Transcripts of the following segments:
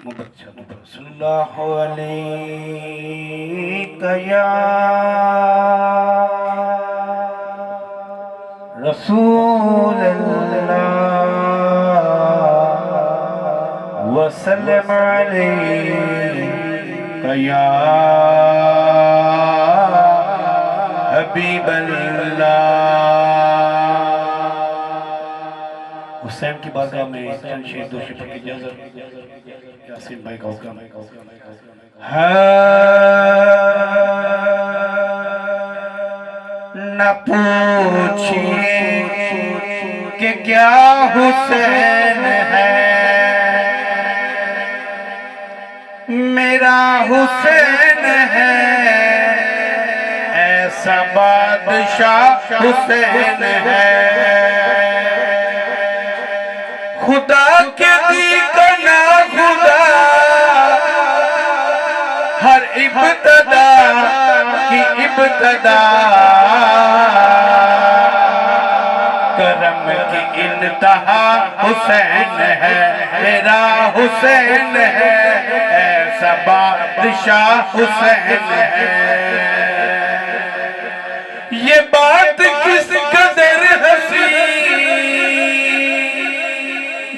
सल्लल्लाहु अलैहि या रसूल अल्लाह वसल्लम अलैहि या हबीब अल्लाह। हुसैन की बारगाह में चंद शेर दो शेर की इजाजत। यासीन भाई का हुक्म न पूछिए कि क्या हुसैन है, मेरा हुसैन है, ऐसा बादशाह हुसैन है। खुदा के दी का ना खुदा, हर इब्तदा की इब्तदा, करम की इंतहा हुसैन है, मेरा हुसैन है, ऐसा बादशाह हुसैन है। ये बात किस कदर हंसी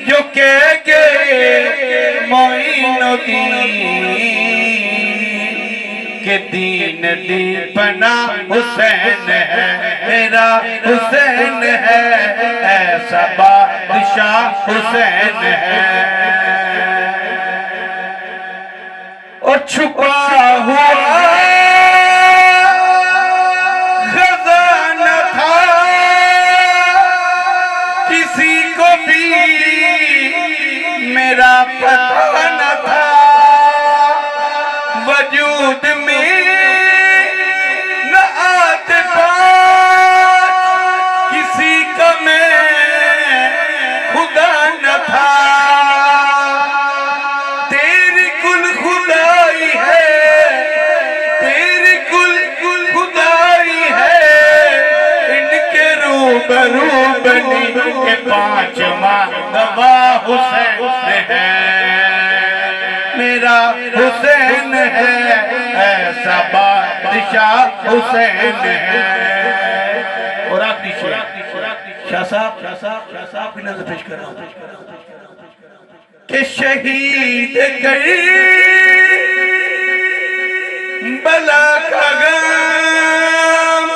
जो कह गए मोइनुद्दीन के दीन दीपना हुसैन है, मेरा हुसैन है, ऐसा बादशाह हुसैन है। और छुपा हुआ खजाना था, किसी को भी मेरा पता न था, वजूद में न आते पास, किसी का मैं खुदा न था। तेरी कुल खुदाई है, तेरी कुल खुदाई है, इनके रूबरू बनी के पांचवा गवाह हुसैन है, मेरा हुसैन है, ऐसा बादशाह हुसैन है। और आखिरी शेर शाह साहब की नजर पेश कर रहा हूं कि शहीद कर बला का गम,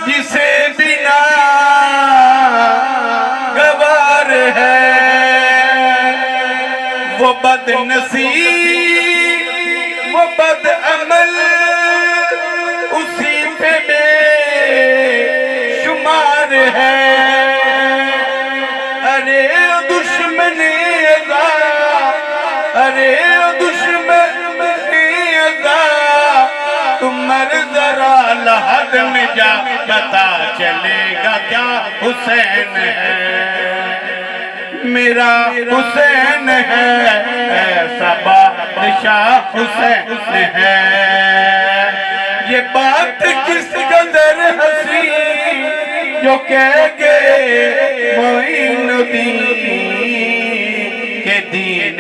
जिसे बिना गवार है, वो बदनसीब वो बदअमल, उसी पे बेशुमार है। अरे दुश्मने अज़ा, अरे दुश्मने अज़ा, तुम मर जरा लहद में जा, पता चलेगा क्या हुसैन है, मेरा हुसैन है, ऐसा बादशाह हुसैन है। ये बात किस कदर हंसी जो कह गए मोइनुद्दीन के दीन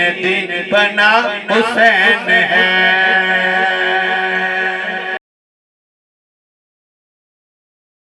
बना हुसैन है।